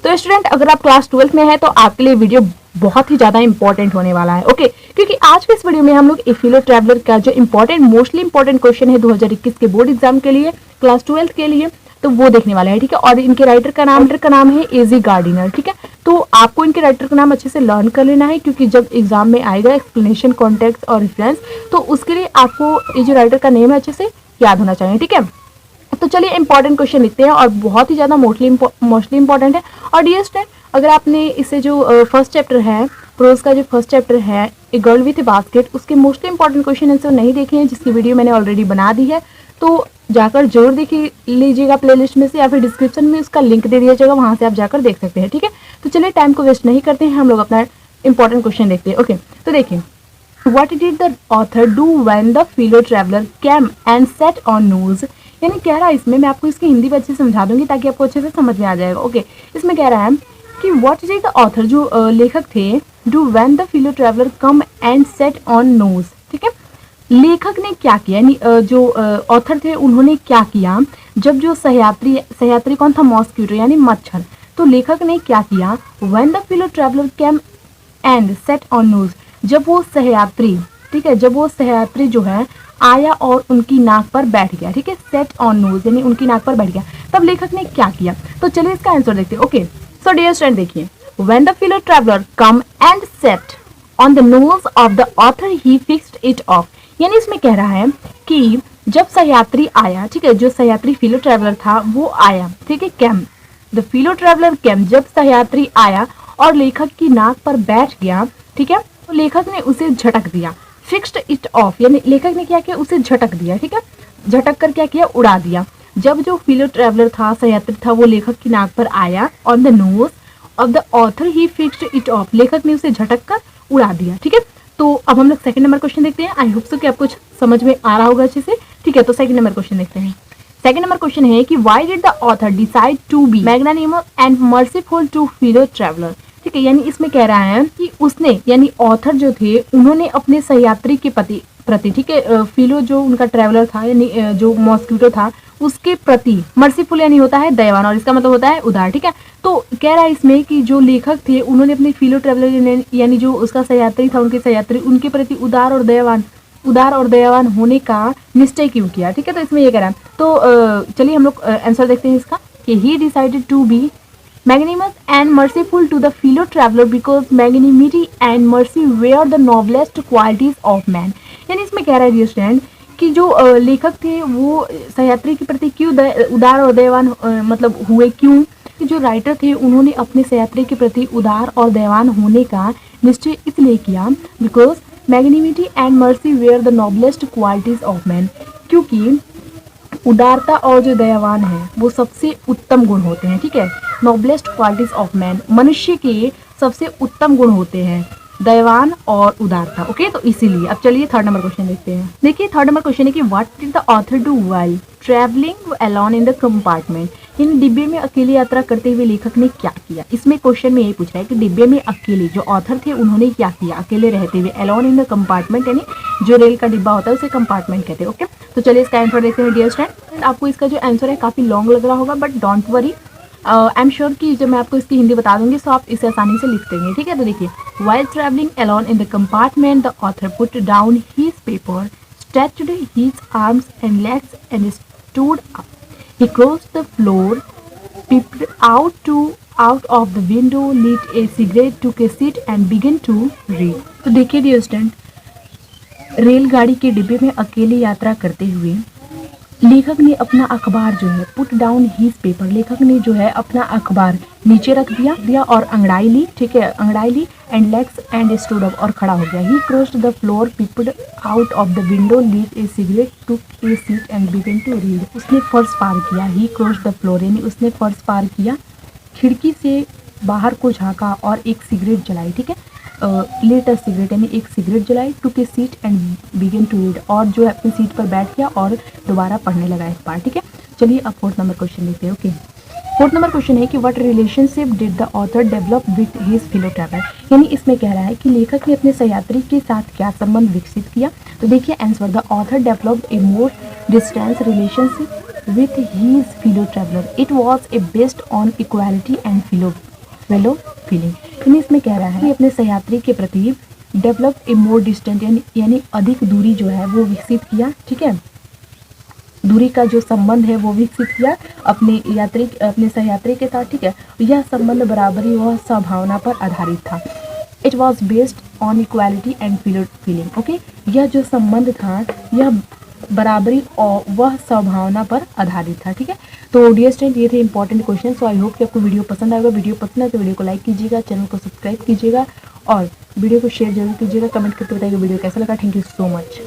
तो स्टूडेंट अगर आप क्लास 12 में है तो आपके लिए वीडियो बहुत ही ज्यादा इंपॉर्टेंट होने वाला है। ओके, क्योंकि आज के इस वीडियो में हम लोग ए फेलो ट्रैवलर का जो मोस्टली इंपॉर्टेंट क्वेश्चन है 2021 के बोर्ड एग्जाम के लिए, क्लास 12 के लिए, तो वो देखने वाले हैं। ठीक है, और इनके राइटर का नाम है एजी गार्डिनर। ठीक है, तो आपको इनके राइटर का नाम अच्छे से लर्न कर लेना है, क्योंकि जब एग्जाम में आएगा एक्सप्लेनेशन, कॉन्टेक्स्ट और रेफरेंस, तो उसके लिए आपको ये जो राइटर का नेम है अच्छे से याद होना चाहिए। ठीक है, तो चलिए इंपॉर्टेंट क्वेश्चन लिखते हैं और बहुत ही ज्यादा मोस्टली इंपॉर्टेंट है। और डियर स्टूडेंट, अगर आपने इसे जो फर्स्ट चैप्टर है, प्रोज का जो फर्स्ट चैप्टर है a girl with A basket, उसके मोस्टली इंपॉर्टेंट क्वेश्चन आंसर नहीं देखे हैं, जिसकी वीडियो मैंने ऑलरेडी बना दी है, तो जाकर जरूर देख लीजिएगा प्लेलिस्ट में से, या फिर डिस्क्रिप्शन में उसका लिंक दे दिया जाएगा, वहां से आप जाकर देख सकते हैं। ठीक है, तो चलिए टाइम को वेस्ट नहीं करते हैं, हम लोग अपना इंपॉर्टेंट क्वेश्चन देखते हैं। ओके, तो देखिए, What did the author do when the fellow traveler came and sat on news? यानी कह रहा है इसमें, मैं आपको इसकी हिंदी में अच्छे से समझा दूंगी ताकि आपको अच्छे से समझ में आ जाएगा। ओके, इसमें कह रहा है कि what did the author, जो लेखक थे, do when the fellow traveler come and sat on news? ठीक है, लेखक ने क्या किया, यानी जो ऑथर थे उन्होंने क्या किया जब जो सह्यात्री कौन था, मॉस्किटो यानी मच्छर, तो लेखक ने क्या किया when the fellow traveler came and sat on news, जब वो सह्यात्री, ठीक है, जब वो सह्यात्री जो है आया और उनकी नाक पर बैठ गया। ठीक है, सेट ऑन नोज यानी उनकी नाक पर बैठ गया, तब लेखक ने क्या किया। तो चलिए इसका आंसर देखते हैं। ओके, सो डियर स्टूडेंट, देखिए, when the fellow traveller come and set on the nose of the author he fixed it of, यानी इसमें कह रहा है कि जब सह्यात्री आया, ठीक है, जो सह्यात्री फेलो ट्रैवलर था वो आया, ठीक है, came, the fellow traveller came, जब सह्यात्री आया और लेखक की नाक पर बैठ गया, ठीक है, तो लेखक ने उसे झटक दिया, फिक्स्ड इट ऑफ, यानी लेखक ने क्या किया, उसे झटक दिया। ठीक है, झटक कर क्या किया, उड़ा दिया। जब जो फेलो ट्रैवलर था, सह्यात्री था, वो लेखक की नाक पर आया, on the nose of the author he fixed it of, लेखक ने उसे झटक कर उड़ा दिया। ठीक है, तो अब हम लोग सेकंड नंबर क्वेश्चन देखते हैं। आई होप सो कि आपको समझ में आ रहा होगा अच्छे से। ठीक है, तो सेकंड नंबर क्वेश्चन देखते हैं। सेकंड नंबर क्वेश्चन है कि why did the author decide to be magnanimous and merciful to fellow traveller. ठीक है, यानी इसमें कह रहा है कि उसने, यानी ऑथर जो थे, उन्होंने अपने सह्यात्री के प्रति, ठीक है, फेलो जो उनका ट्रैवलर था, यानी जो मॉस्किटो था, उसके प्रति मर्सीफुल यानी होता है दयावान, और इसका मतलब होता है उदार। ठीक है, तो कह रहा है इसमें कि जो लेखक थे उन्होंने अपने फेलो ट्रैवलर यानी जो उसका सह्यात्री था, उनके सह्यात्री, उनके प्रति उदार और दयावान होने का निश्चय क्यों किया। ठीक है, तो इसमें ये कह रहा है। तो चलिए हम लोग आंसर देखते हैं इसका, कि he decided to be magnanimous and merciful to the fellow traveler because magnanimity and mercy were the noblest qualities of man। यानी इसमें कह रहा है स्टूडेंट कि जो लेखक थे वो सह्यात्री के प्रति क्यों उदार और दयावान मतलब हुए, क्यों कि जो राइटर थे उन्होंने अपने सह्यात्री के प्रति उदार और दयावान होने का निश्चय इसलिए किया, because magnanimity and mercy were the noblest qualities of man, क्योंकि उदारता और जो दयावान है वो सबसे उत्तम गुण होते हैं। ठीक है, नोबलेस्ट क्वालिटीज ऑफ मैन, मनुष्य के सबसे उत्तम गुण होते हैं दयावान और उदारता। ओके, तो इसीलिए अब चलिए थर्ड नंबर क्वेश्चन देखते हैं। देखिए थर्ड नंबर क्वेश्चन है कि what did the author do while travelling alone in the compartment, यानी डिब्बे में अकेले यात्रा करते हुए लेखक ने क्या किया। इसमें क्वेश्चन में यही पूछ रहा है कि डिब्बे में अकेले जो ऑथर थे उन्होंने क्या किया, अकेले रहते हुए, अलोन इन द कंपार्टमेंट, यानी जो रेल का डिब्बा होता है उसे कंपार्टमेंट कहते हैं। ओके, तो चलिए इसका आंसर देखते हैं डियर स्टूडेंट। आपको इसका जो आंसर है काफी लॉन्ग लग रहा होगा, but don't worry, I am sure कि जब मैं आपको इसकी हिंदी बता दूंगी तो आप इसे आसानी से लिख देंगे। ठीक है, तो देखिए, while traveling alone in the compartment the author put down his paper, stretched his arms and legs and stood up. He crossed the floor, peeped out of the window, lit a cigarette, took a seat and began to read। तो देखिए dear student, रेलगाड़ी के डिब्बे में अकेले यात्रा करते हुए लेखक ने अपना अखबार जो है, पुट डाउन हीज पेपर, लेखक ने जो है अपना अखबार नीचे रख दिया और अंगड़ाई ली। ठीक है, अंगड़ाई ली, and legs and stood up, और खड़ा हो गया। He crossed the floor, peeped out of the window, lit a cigarette, took a seat and began to read. उसने फर्श पार किया। ही क्रॉस्ड द फ्लोर, यानी उसने फर्श पार किया, खिड़की से बाहर को झाँका और एक सिगरेट जलाई। ठीक है, लेट अ सिगरेट, यानी एक सिगरेट जलाई, took a seat and began to read, और जो है अपनी सीट पर बैठ गया और दोबारा पढ़ने लगा अखबार। ठीक है, चलिए अब फोर्थ नंबर क्वेश्चन देखते हैं। ओके, फोर्थ नंबर क्वेश्चन है कि what relationship did the author develop with his fellow traveller, यानी इसमें कह रहा है कि लेखक ने अपने सह्यात्री के साथ क्या संबंध विकसित किया। तो देखिए answer, the author developed A more distance relationship with his fellow traveler. It was a based on equality and fellow feeling. यानी इसमें कह रहा है कि अपने सहयात्री के प्रति डेवलप ए मोर डिस्टेंट यानी अधिक दूरी जो है वो विकसित किया, ठीक है, दूरी का जो संबंध है वो विकसित किया अपने सहयात्री के साथ, ठीक है। यह संबंध बराबरी व सद्भावना पर आधारित था। It was based on equality and feeling, okay. यह जो संबंध था यह बराबरी और वह सद्भावना पर आधारित था, ठीक है। तो डियर स्टूडेंट, ये थे important question. So I hope कि आपको वीडियो पसंद आएगा। वीडियो पसंद है तो वीडियो को लाइक कीजिएगा, चैनल को सब्सक्राइब कीजिएगा और वीडियो को शेयर जरूर कीजिएगा। कमेंट करके बताइएगा वीडियो कैसा लगा। Thank you so much.